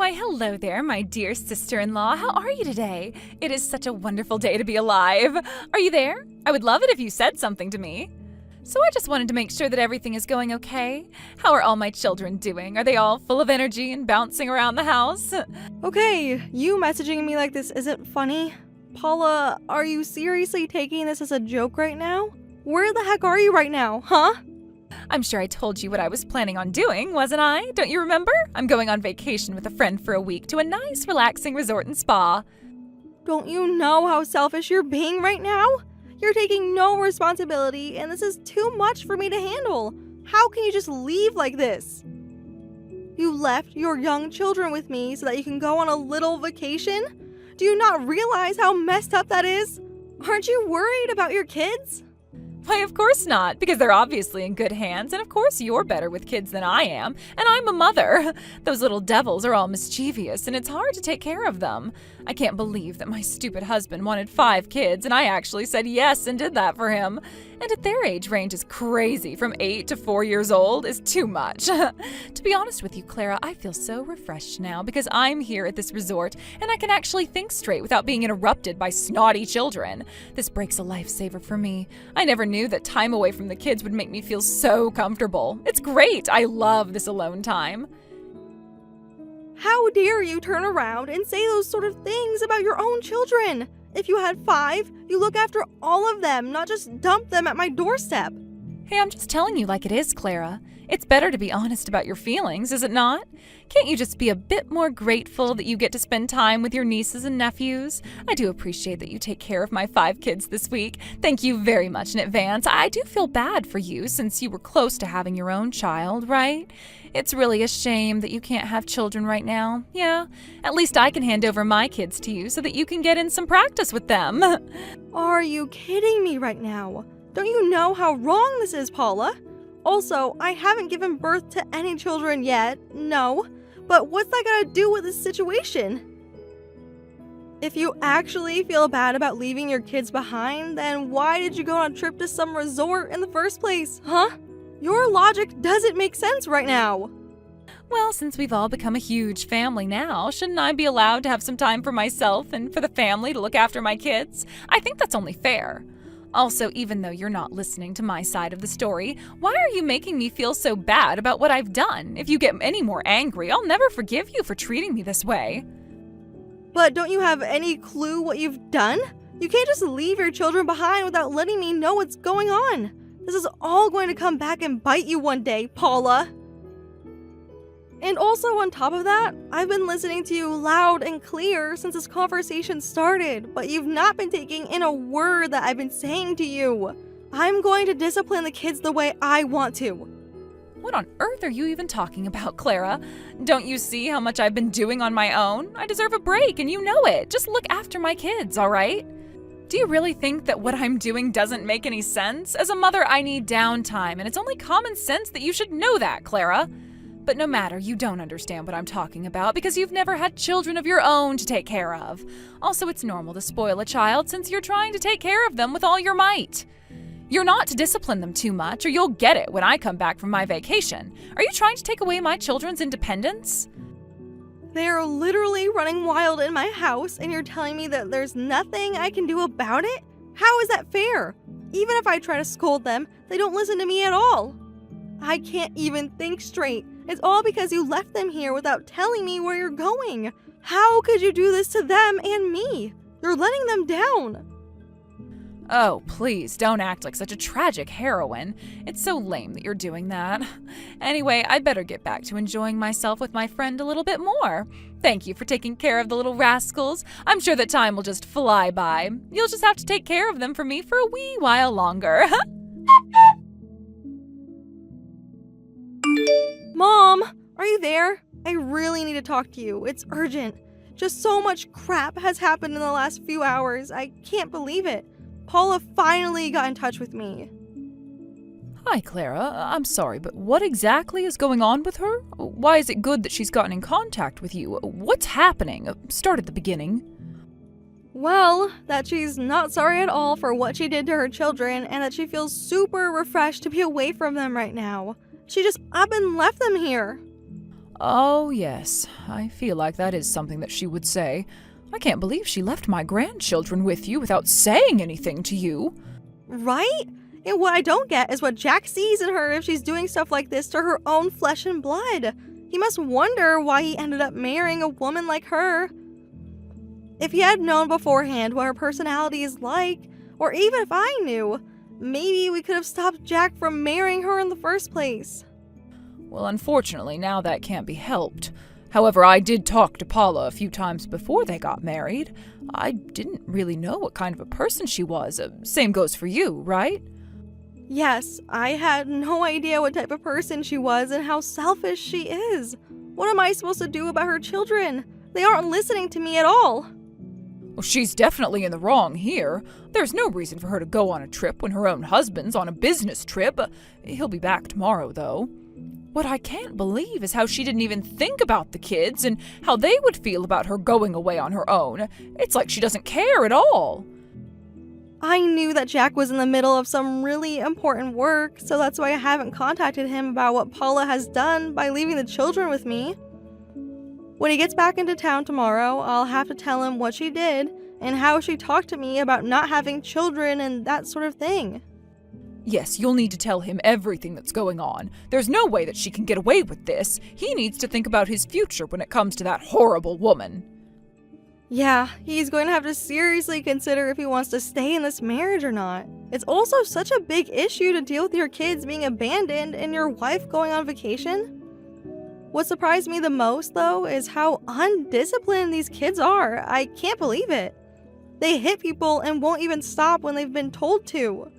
Why, hello there, my dear sister-in-law. How are you today? It is such a wonderful day to be alive. Are you there? I would love it if you said something to me. So I just wanted to make sure that everything is going okay. How are all my children doing? Are they all full of energy and bouncing around the house? Okay, you messaging me like this isn't funny. Paula, are you seriously taking this as a joke right now? Where the heck are you right now, huh? I'm sure I told you what I was planning on doing, wasn't I? Don't you remember? I'm going on vacation with a friend for a week to a nice, relaxing resort and spa. Don't you know how selfish you're being right now? You're taking no responsibility, and this is too much for me to handle. How can you just leave like this? You left your young children with me so that you can go on a little vacation? Do you not realize how messed up that is? Aren't you worried about your kids? Why, of course not, because they're obviously in good hands, and of course you're better with kids than I am, and I'm a mother. Those little devils are all mischievous, and it's hard to take care of them. I can't believe that my stupid husband wanted 5 kids, and I actually said yes and did that for him. And at their age range is crazy, from 8 to 4 years old is too much. To be honest with you, Clara, I feel so refreshed now because I'm here at this resort, and I can actually think straight without being interrupted by snotty children. This break's a lifesaver for me. I never knew that time away from the kids would make me feel so comfortable. It's great. I love this alone time. How dare you turn around and say those sort of things about your own children? If you had 5, you look after all of them, not just dump them at my doorstep. Hey, I'm just telling you like it is, Clara. It's better to be honest about your feelings, is it not? Can't you just be a bit more grateful that you get to spend time with your nieces and nephews? I do appreciate that you take care of my 5 kids this week. Thank you very much in advance. I do feel bad for you since you were close to having your own child, right? It's really a shame that you can't have children right now. Yeah, at least I can hand over my kids to you so that you can get in some practice with them. Are you kidding me right now? Don't you know how wrong this is, Paula? Also, I haven't given birth to any children yet, no. But what's that got to do with this situation? If you actually feel bad about leaving your kids behind, then why did you go on a trip to some resort in the first place, huh? Your logic doesn't make sense right now. Well, since we've all become a huge family now, shouldn't I be allowed to have some time for myself and for the family to look after my kids? I think that's only fair. Also, even though you're not listening to my side of the story, why are you making me feel so bad about what I've done? If you get any more angry, I'll never forgive you for treating me this way. But don't you have any clue what you've done? You can't just leave your children behind without letting me know what's going on. This is all going to come back and bite you one day, Paula. And also on top of that, I've been listening to you loud and clear since this conversation started, but you've not been taking in a word that I've been saying to you. I'm going to discipline the kids the way I want to. What on earth are you even talking about, Clara? Don't you see how much I've been doing on my own? I deserve a break, and you know it. Just look after my kids, all right? Do you really think that what I'm doing doesn't make any sense? As a mother, I need downtime, and it's only common sense that you should know that, Clara. But no matter, you don't understand what I'm talking about because you've never had children of your own to take care of. Also, it's normal to spoil a child since you're trying to take care of them with all your might. You're not to discipline them too much or you'll get it when I come back from my vacation. Are you trying to take away my children's independence? They're literally running wild in my house and you're telling me that there's nothing I can do about it? How is that fair? Even if I try to scold them, they don't listen to me at all. I can't even think straight. It's all because you left them here without telling me where you're going. How could you do this to them and me? You're letting them down. Oh, please, don't act like such a tragic heroine. It's so lame that you're doing that. Anyway, I'd better get back to enjoying myself with my friend a little bit more. Thank you for taking care of the little rascals. I'm sure that time will just fly by. You'll just have to take care of them for me for a wee while longer. Mom, are you there? I really need to talk to you. It's urgent. Just so much crap has happened in the last few hours. I can't believe it. Paula finally got in touch with me. Hi, Clara. I'm sorry, but what exactly is going on with her? Why is it good that she's gotten in contact with you? What's happening? Start at the beginning. Well, that she's not sorry at all for what she did to her children and that she feels super refreshed to be away from them right now. She just up and left them here. Oh, yes, I feel like that is something that she would say. I can't believe she left my grandchildren with you without saying anything to you. Right? And what I don't get is what Jack sees in her if she's doing stuff like this to her own flesh and blood. He must wonder why he ended up marrying a woman like her. If he had known beforehand what her personality is like, or even if I knew, maybe we could have stopped Jack from marrying her in the first place. Well, unfortunately, now that can't be helped. However, I did talk to Paula a few times before they got married. I didn't really know what kind of a person she was. Same goes for you, right? Yes, I had no idea what type of person she was and how selfish she is. What am I supposed to do about her children? They aren't listening to me at all. Well, she's definitely in the wrong here. There's no reason for her to go on a trip when her own husband's on a business trip. He'll be back tomorrow, though. What I can't believe is how she didn't even think about the kids and how they would feel about her going away on her own. It's like she doesn't care at all. I knew that Jack was in the middle of some really important work, so that's why I haven't contacted him about what Paula has done by leaving the children with me. When he gets back into town tomorrow, I'll have to tell him what she did and how she talked to me about not having children and that sort of thing. Yes, you'll need to tell him everything that's going on. There's no way that she can get away with this. He needs to think about his future when it comes to that horrible woman. Yeah, he's going to have to seriously consider if he wants to stay in this marriage or not. It's also such a big issue to deal with your kids being abandoned and your wife going on vacation. What surprised me the most, though, is how undisciplined these kids are. I can't believe it. They hit people and won't even stop when they've been told to.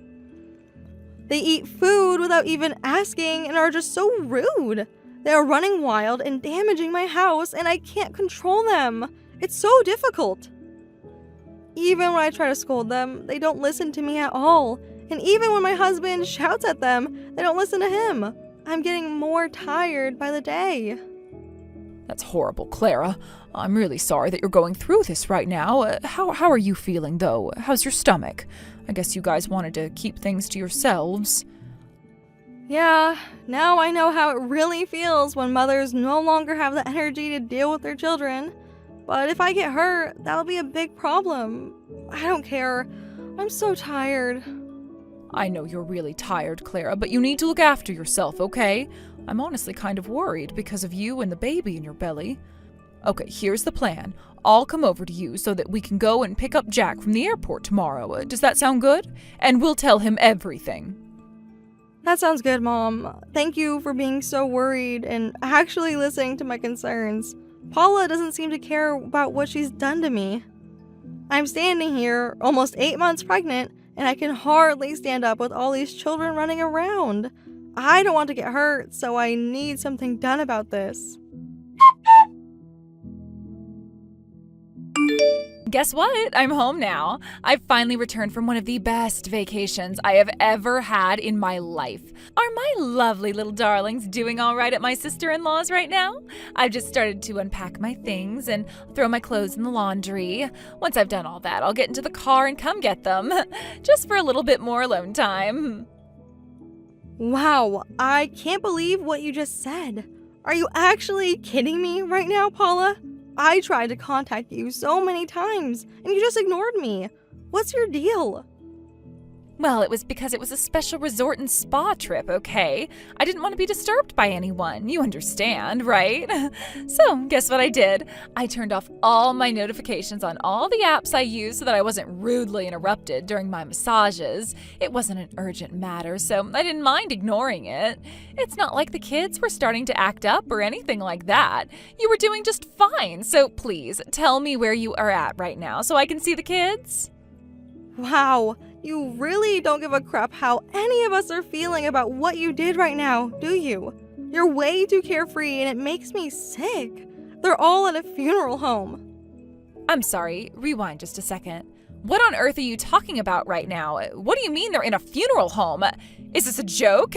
They eat food without even asking and are just so rude. They are running wild and damaging my house, and I can't control them. It's so difficult. Even when I try to scold them, they don't listen to me at all. And even when my husband shouts at them, they don't listen to him. I'm getting more tired by the day. That's horrible, Clara. I'm really sorry that you're going through this right now. How are you feeling, though? How's your stomach? I guess you guys wanted to keep things to yourselves. Yeah, now I know how it really feels when mothers no longer have the energy to deal with their children. But if I get hurt, that'll be a big problem. I don't care. I'm so tired. I know you're really tired, Clara, but you need to look after yourself, okay? I'm honestly kind of worried because of you and the baby in your belly. Okay, here's the plan. I'll come over to you so that we can go and pick up Jack from the airport tomorrow. Does that sound good? And we'll tell him everything. That sounds good, Mom. Thank you for being so worried and actually listening to my concerns. Paula doesn't seem to care about what she's done to me. I'm standing here, almost 8 months pregnant, and I can hardly stand up with all these children running around. I don't want to get hurt, so I need something done about this. Guess what? I'm home now. I've finally returned from one of the best vacations I have ever had in my life. Are my lovely little darlings doing all right at my sister-in-law's right now? I've just started to unpack my things and throw my clothes in the laundry. Once I've done all that, I'll get into the car and come get them, just for a little bit more alone time. Wow, I can't believe what you just said. Are you actually kidding me right now, Paula? I tried to contact you so many times, and you just ignored me. What's your deal? Well, it was because it was a special resort and spa trip, okay? I didn't want to be disturbed by anyone. You understand, right? So, guess what I did? I turned off all my notifications on all the apps I use so that I wasn't rudely interrupted during my massages. It wasn't an urgent matter, so I didn't mind ignoring it. It's not like the kids were starting to act up or anything like that. You were doing just fine, so please tell me where you are at right now so I can see the kids. Wow, you really don't give a crap how any of us are feeling about what you did right now, do you? You're way too carefree and it makes me sick. They're all at a funeral home. I'm sorry, rewind just a second. What on earth are you talking about right now? What do you mean they're in a funeral home? Is this a joke?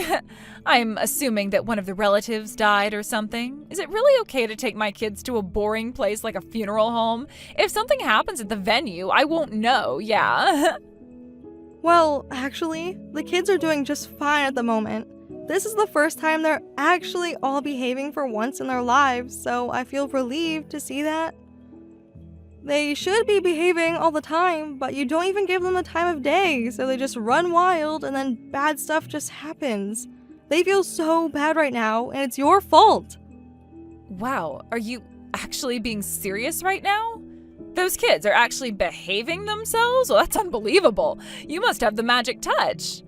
I'm assuming that one of the relatives died or something. Is it really okay to take my kids to a boring place like a funeral home? If something happens at the venue, I won't know, yeah. Well, actually, the kids are doing just fine at the moment. This is the first time they're actually all behaving for once in their lives, so I feel relieved to see that. They should be behaving all the time, but you don't even give them the time of day, so they just run wild and then bad stuff just happens. They feel so bad right now, and it's your fault. Wow, are you actually being serious right now? Those kids are actually behaving themselves? Well, that's unbelievable. You must have the magic touch.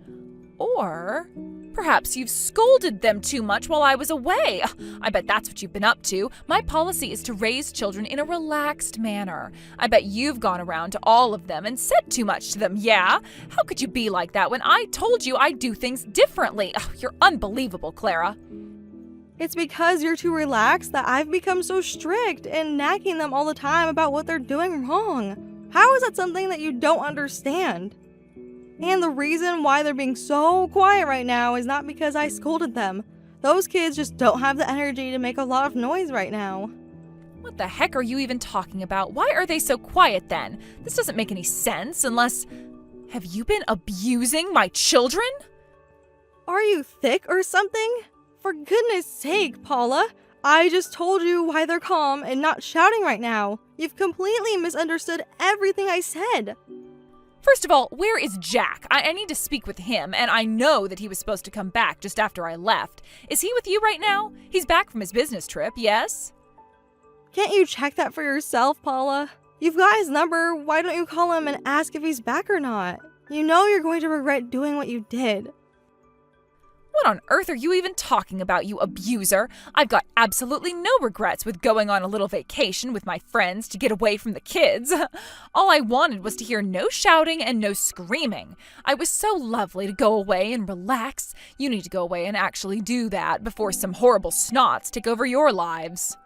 Or perhaps you've scolded them too much while I was away. I bet that's what you've been up to. My policy is to raise children in a relaxed manner. I bet you've gone around to all of them and said too much to them, yeah? How could you be like that when I told you I'd do things differently? Oh, you're unbelievable, Clara. It's because you're too relaxed that I've become so strict and nagging them all the time about what they're doing wrong. How is that something that you don't understand? And the reason why they're being so quiet right now is not because I scolded them. Those kids just don't have the energy to make a lot of noise right now. What the heck are you even talking about? Why are they so quiet then? This doesn't make any sense unless... Have you been abusing my children? Are you thick or something? For goodness sake, Paula. I just told you why they're calm and not shouting right now. You've completely misunderstood everything I said. First of all, where is Jack? I need to speak with him, and I know that he was supposed to come back just after I left. Is he with you right now? He's back from his business trip, yes? Can't you check that for yourself, Paula? You've got his number. Why don't you call him and ask if he's back or not? You know you're going to regret doing what you did. What on earth are you even talking about, you abuser? I've got absolutely no regrets with going on a little vacation with my friends to get away from the kids. All I wanted was to hear no shouting and no screaming. I was so lovely to go away and relax. You need to go away and actually do that before some horrible snots take over your lives.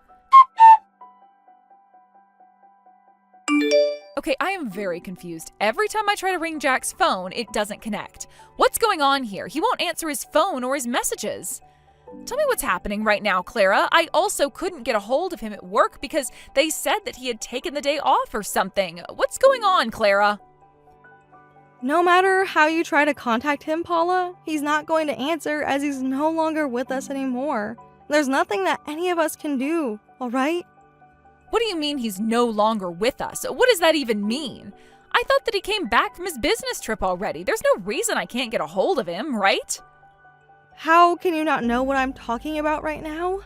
Okay, I am very confused. Every time I try to ring Jack's phone, it doesn't connect. What's going on here? He won't answer his phone or his messages. Tell me what's happening right now, Clara. I also couldn't get a hold of him at work because they said that he had taken the day off or something. What's going on, Clara? No matter how you try to contact him, Paula, he's not going to answer as he's no longer with us anymore. There's nothing that any of us can do, all right? What do you mean he's no longer with us? What does that even mean? I thought that he came back from his business trip already. There's no reason I can't get a hold of him, right? How can you not know what I'm talking about right now?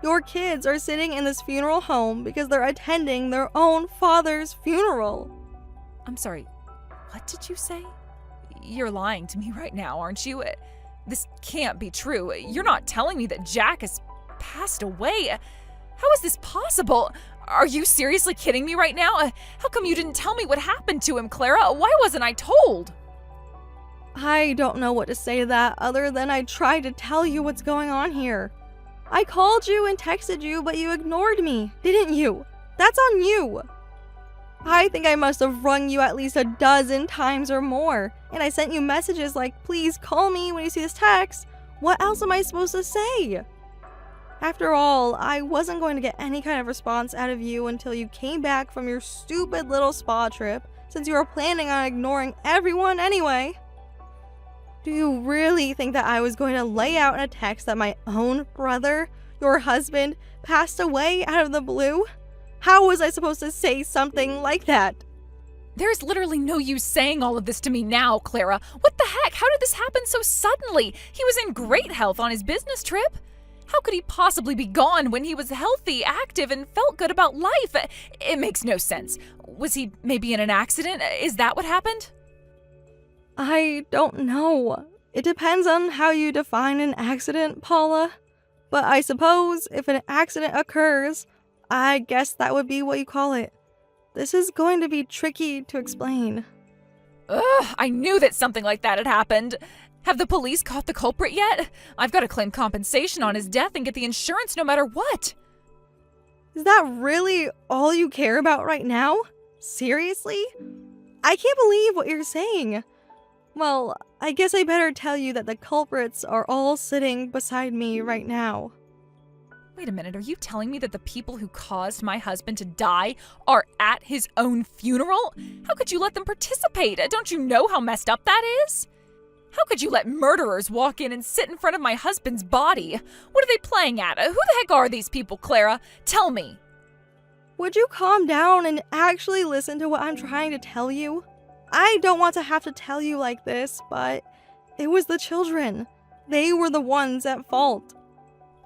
Your kids are sitting in this funeral home because they're attending their own father's funeral. I'm sorry, what did you say? You're lying to me right now, aren't you? This can't be true. You're not telling me that Jack has passed away. How is this possible? Are you seriously kidding me right now? How come you didn't tell me what happened to him, Clara? Why wasn't I told? I don't know what to say to that other than I tried to tell you what's going on here. I called you and texted you, but you ignored me, didn't you? That's on you. I think I must have rung you at least a dozen times or more, and I sent you messages like, please call me when you see this text. What else am I supposed to say? After all, I wasn't going to get any kind of response out of you until you came back from your stupid little spa trip, since you were planning on ignoring everyone anyway. Do you really think that I was going to lay out in a text that my own brother, your husband, passed away out of the blue? How was I supposed to say something like that? There's literally no use saying all of this to me now, Clara. What the heck? How did this happen so suddenly? He was in great health on his business trip. How could he possibly be gone when he was healthy, active, and felt good about life? It makes no sense. Was he maybe in an accident? Is that what happened? I don't know. It depends on how you define an accident, Paula. But I suppose if an accident occurs, I guess that would be what you call it. This is going to be tricky to explain. Ugh, I knew that something like that had happened. Have the police caught the culprit yet? I've got to claim compensation on his death and get the insurance no matter what. Is that really all you care about right now? Seriously? I can't believe what you're saying. Well, I guess I better tell you that the culprits are all sitting beside me right now. Wait a minute, are you telling me that the people who caused my husband to die are at his own funeral? How could you let them participate? Don't you know how messed up that is? How could you let murderers walk in and sit in front of my husband's body? What are they playing at? Who the heck are these people, Clara? Tell me. Would you calm down and actually listen to what I'm trying to tell you? I don't want to have to tell you like this, but it was the children. They were the ones at fault.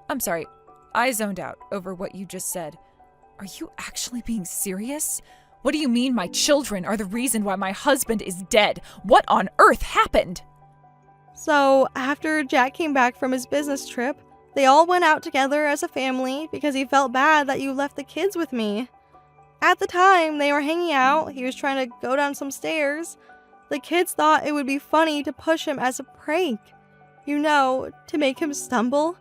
I'm sorry, I zoned out over what you just said. Are you actually being serious? What do you mean my children are the reason why my husband is dead? What on earth happened? So, after Jack came back from his business trip, they all went out together as a family because he felt bad that you left the kids with me. At the time they were hanging out, he was trying to go down some stairs. The kids thought it would be funny to push him as a prank. You know, to make him stumble.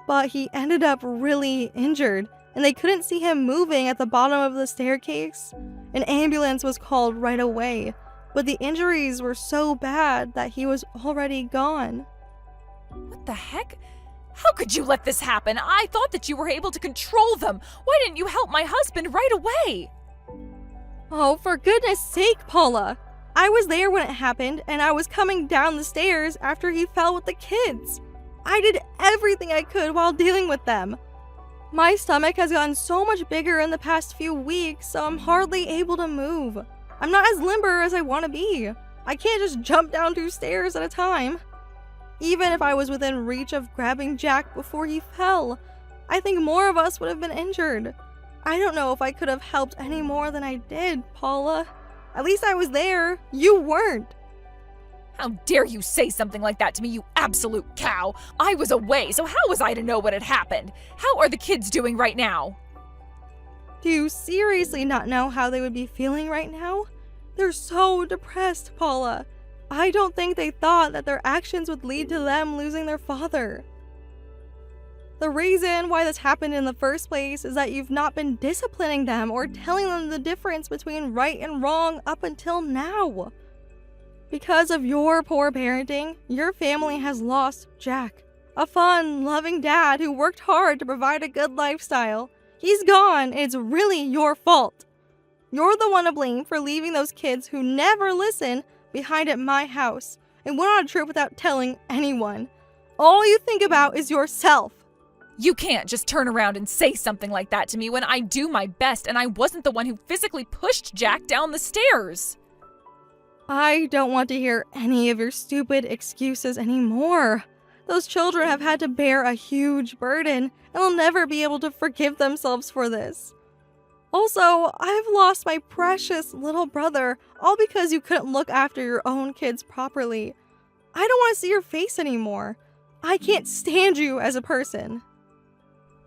But he ended up really injured, and they couldn't see him moving at the bottom of the staircase. An ambulance was called right away, but the injuries were so bad that he was already gone. What the heck? How could you let this happen? I thought that you were able to control them. Why didn't you help my husband right away? Oh, for goodness sake, Paula. I was there when it happened, and I was coming down the stairs after he fell with the kids. I did everything I could while dealing with them. My stomach has gotten so much bigger in the past few weeks, so I'm hardly able to move. I'm not as limber as I want to be. I can't just jump down 2 stairs at a time. Even if I was within reach of grabbing Jack before he fell, I think more of us would have been injured. I don't know if I could have helped any more than I did, Paula. At least I was there. You weren't. How dare you say something like that to me, you absolute cow! I was away, so how was I to know what had happened? How are the kids doing right now? Do you seriously not know how they would be feeling right now? They're so depressed, Paula. I don't think they thought that their actions would lead to them losing their father. The reason why this happened in the first place is that you've not been disciplining them or telling them the difference between right and wrong up until now. Because of your poor parenting, your family has lost Jack, a fun, loving dad who worked hard to provide a good lifestyle. He's gone, and it's really your fault. You're the one to blame for leaving those kids who never listen behind at my house and went on a trip without telling anyone. All you think about is yourself. You can't just turn around and say something like that to me when I do my best and I wasn't the one who physically pushed Jack down the stairs. I don't want to hear any of your stupid excuses anymore. Those children have had to bear a huge burden and will never be able to forgive themselves for this. Also, I've lost my precious little brother, all because you couldn't look after your own kids properly. I don't want to see your face anymore. I can't stand you as a person.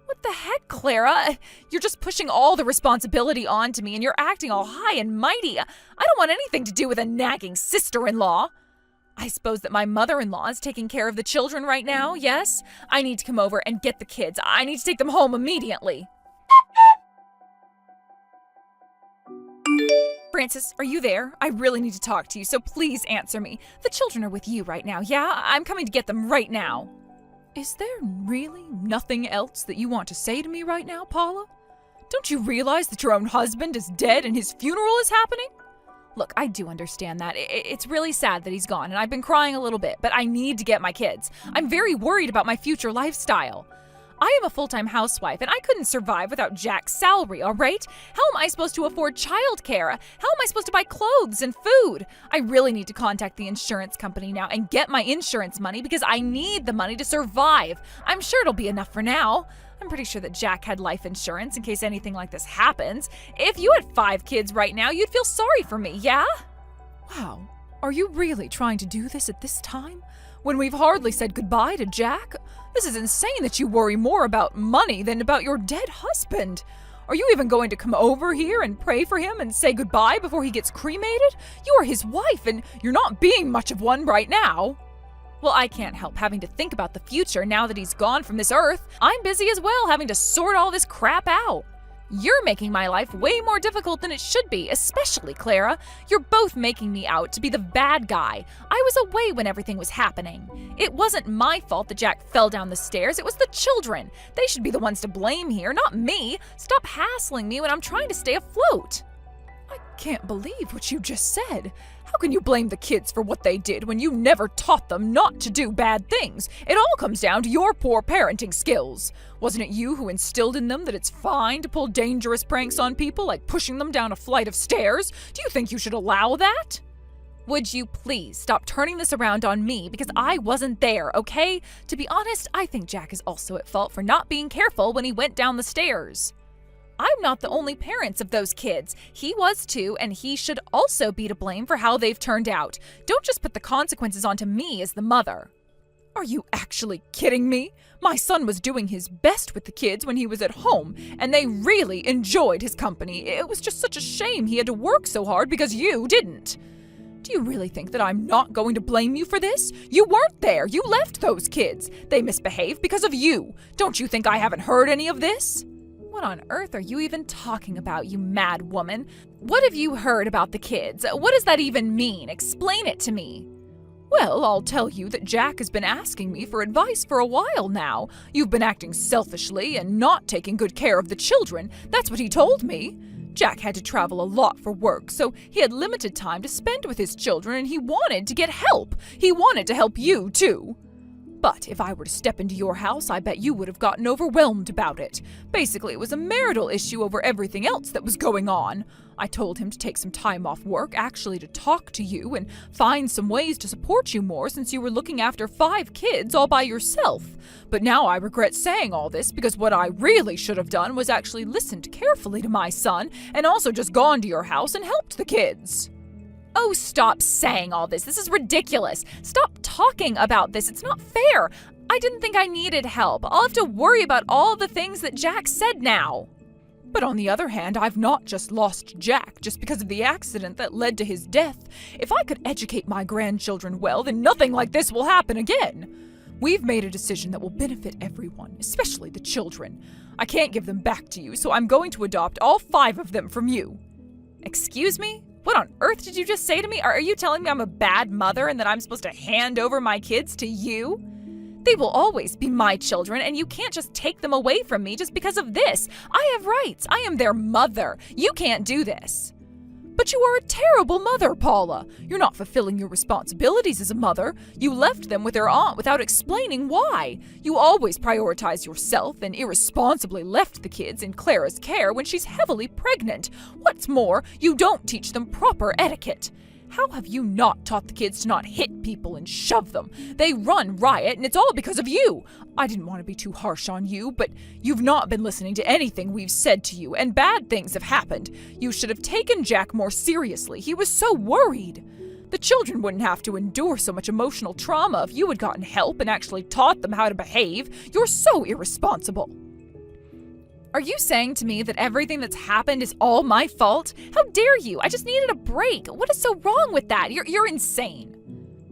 What the heck, Clara? You're just pushing all the responsibility onto me and you're acting all high and mighty. I don't want anything to do with a nagging sister-in-law. I suppose that my mother-in-law is taking care of the children right now, yes? I need to come over and get the kids. I need to take them home immediately. Francis, are you there? I really need to talk to you, so please answer me. The children are with you right now, yeah? I'm coming to get them right now. Is there really nothing else that you want to say to me right now, Paula? Don't you realize that your own husband is dead and his funeral is happening? Look, I do understand that. It's really sad that he's gone, and I've been crying a little bit, but I need to get my kids. I'm very worried about my future lifestyle. I am a full-time housewife, and I couldn't survive without Jack's salary, all right? How am I supposed to afford childcare? How am I supposed to buy clothes and food? I really need to contact the insurance company now and get my insurance money because I need the money to survive. I'm sure it'll be enough for now. I'm pretty sure that Jack had life insurance in case anything like this happens. If you had 5 kids right now, you'd feel sorry for me, yeah? Wow, are you really trying to do this at this time? When we've hardly said goodbye to Jack? This is insane that you worry more about money than about your dead husband. Are you even going to come over here and pray for him and say goodbye before he gets cremated? You are his wife and you're not being much of one right now. Well, I can't help having to think about the future now that he's gone from this earth. I'm busy as well having to sort all this crap out. You're making my life way more difficult than it should be, especially Clara. You're both making me out to be the bad guy. I was away when everything was happening. It wasn't my fault that Jack fell down the stairs. It was the children. They should be the ones to blame here, not me. Stop hassling me when I'm trying to stay afloat. I can't believe what you just said. How can you blame the kids for what they did when you never taught them not to do bad things? It all comes down to your poor parenting skills. Wasn't it you who instilled in them that it's fine to pull dangerous pranks on people like pushing them down a flight of stairs? Do you think you should allow that? Would you please stop turning this around on me because I wasn't there, okay? To be honest, I think Jack is also at fault for not being careful when he went down the stairs. I'm not the only parents of those kids. He was too, and he should also be to blame for how they've turned out. Don't just put the consequences onto me as the mother. Are you actually kidding me? My son was doing his best with the kids when he was at home, and they really enjoyed his company. It was just such a shame he had to work so hard because you didn't. Do you really think that I'm not going to blame you for this? You weren't there. You left those kids. They misbehaved because of you. Don't you think I haven't heard any of this? What on earth are you even talking about, you mad woman? What have you heard about the kids? What does that even mean? Explain it to me. Well, I'll tell you that Jack has been asking me for advice for a while now. You've been acting selfishly and not taking good care of the children. That's what he told me. Jack had to travel a lot for work, so he had limited time to spend with his children, and he wanted to get help. He wanted to help you, too. But if I were to step into your house, I bet you would have gotten overwhelmed about it. Basically, it was a marital issue over everything else that was going on. I told him to take some time off work, actually to talk to you and find some ways to support you more since you were looking after 5 kids all by yourself. But now I regret saying all this because what I really should have done was actually listened carefully to my son and also just gone to your house and helped the kids. Oh, stop saying all this. This is ridiculous. Stop talking about this. It's not fair. I didn't think I needed help. I'll have to worry about all the things that Jack said now. But on the other hand, I've not just lost Jack just because of the accident that led to his death. If I could educate my grandchildren well, then nothing like this will happen again. We've made a decision that will benefit everyone, especially the children. I can't give them back to you, so I'm going to adopt all 5 of them from you. Excuse me? What on earth did you just say to me? Are you telling me I'm a bad mother and that I'm supposed to hand over my kids to you? They will always be my children, and you can't just take them away from me just because of this. I have rights. I am their mother. You can't do this. But you are a terrible mother, Paula. You're not fulfilling your responsibilities as a mother. You left them with their aunt without explaining why. You always prioritize yourself and irresponsibly left the kids in Clara's care when she's heavily pregnant. What's more, you don't teach them proper etiquette. How have you not taught the kids to not hit people and shove them? They run riot, and it's all because of you. I didn't want to be too harsh on you, but you've not been listening to anything we've said to you, and bad things have happened. You should have taken Jack more seriously. He was so worried. The children wouldn't have to endure so much emotional trauma if you had gotten help and actually taught them how to behave. You're so irresponsible. Are you saying to me that everything that's happened is all my fault? How dare you? I just needed a break. What is so wrong with that? You're insane.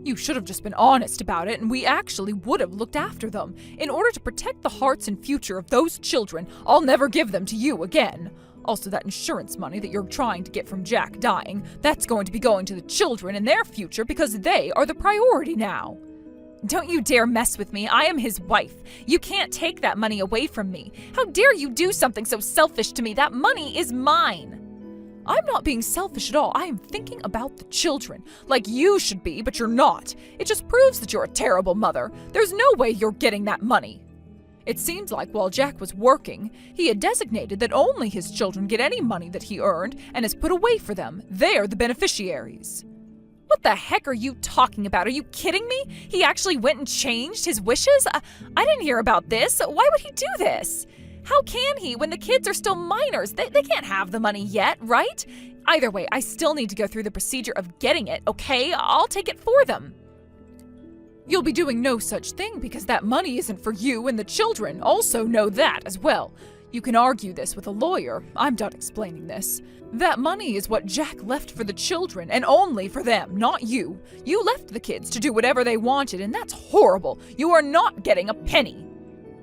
You should have just been honest about it, and we actually would have looked after them. In order to protect the hearts and future of those children, I'll never give them to you again. Also, that insurance money that you're trying to get from Jack dying, that's going to be going to the children and their future because they are the priority now. Don't you dare mess with me. I am his wife. You can't take that money away from me. How dare you do something so selfish to me? That money is mine. I'm not being selfish at all. I am thinking about the children. Like you should be, but you're not. It just proves that you're a terrible mother. There's no way you're getting that money. It seems like while Jack was working, he had designated that only his children get any money that he earned and has put away for them. They're the beneficiaries. What the heck are you talking about? Are you kidding me? He actually went and changed his wishes? I didn't hear about this. Why would he do this? How can he when the kids are still minors? They can't have the money yet, right? Either way, I still need to go through the procedure of getting it, okay? I'll take it for them. You'll be doing no such thing because that money isn't for you, and the children also know that as well. You can argue this with a lawyer. I'm done explaining this. That money is what Jack left for the children, and only for them, not you. You left the kids to do whatever they wanted, and that's horrible. You are not getting a penny.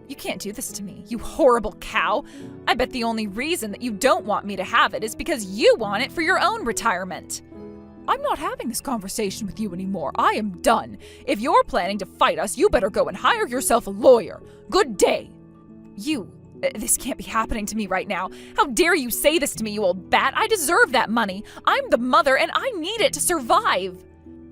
You can't do this to me, you horrible cow. I bet the only reason that you don't want me to have it is because you want it for your own retirement. I'm not having this conversation with you anymore. I am done. If you're planning to fight us, you better go and hire yourself a lawyer. Good day. You This can't be happening to me right now. How dare you say this to me, you old bat? I deserve that money. I'm the mother and I need it to survive.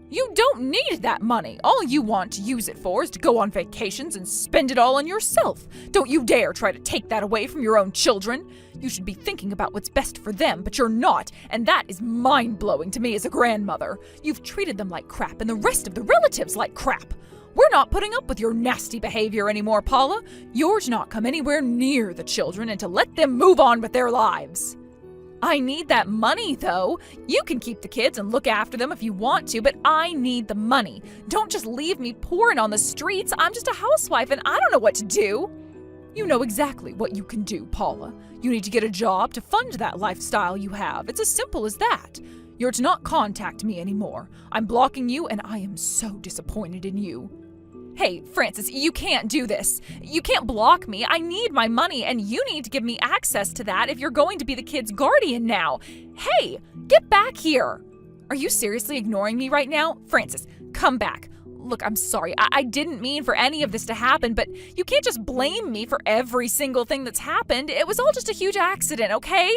You don't need that money. All you want to use it for is to go on vacations and spend it all on yourself. Don't you dare try to take that away from your own children. You should be thinking about what's best for them, but you're not, and that is mind-blowing to me as a grandmother. You've treated them like crap and the rest of the relatives like crap. We're not putting up with your nasty behavior anymore, Paula. You're to not come anywhere near the children and to let them move on with their lives. I need that money, though. You can keep the kids and look after them if you want to, but I need the money. Don't just leave me pouring on the streets. I'm just a housewife and I don't know what to do. You know exactly what you can do, Paula. You need to get a job to fund that lifestyle you have. It's as simple as that. You're to not contact me anymore. I'm blocking you and I am so disappointed in you. Hey, Francis, you can't do this. You can't block me. I need my money, and you need to give me access to that if you're going to be the kid's guardian now. Hey, get back here. Are you seriously ignoring me right now? Francis, come back. Look, I'm sorry. I didn't mean for any of this to happen, but you can't just blame me for every single thing that's happened. It was all just a huge accident, okay?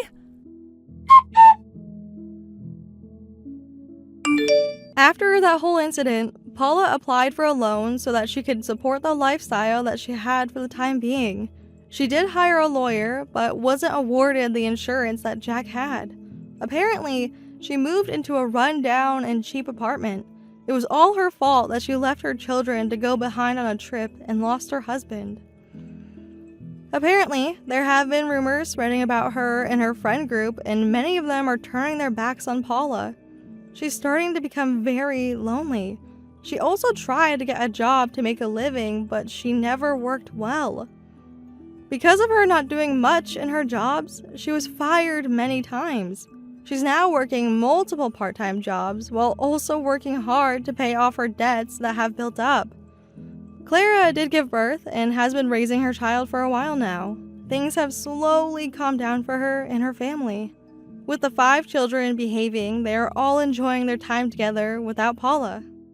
After that whole incident, Paula applied for a loan so that she could support the lifestyle that she had for the time being. She did hire a lawyer, but wasn't awarded the insurance that Jack had. Apparently, she moved into a run-down and cheap apartment. It was all her fault that she left her children to go behind on a trip and lost her husband. Apparently, there have been rumors spreading about her and her friend group, and many of them are turning their backs on Paula. She's starting to become very lonely. She also tried to get a job to make a living, but she never worked well. Because of her not doing much in her jobs, she was fired many times. She's now working multiple part-time jobs while also working hard to pay off her debts that have built up. Clara did give birth and has been raising her child for a while now. Things have slowly calmed down for her and her family. With the 5 children behaving, they are all enjoying their time together without Paula.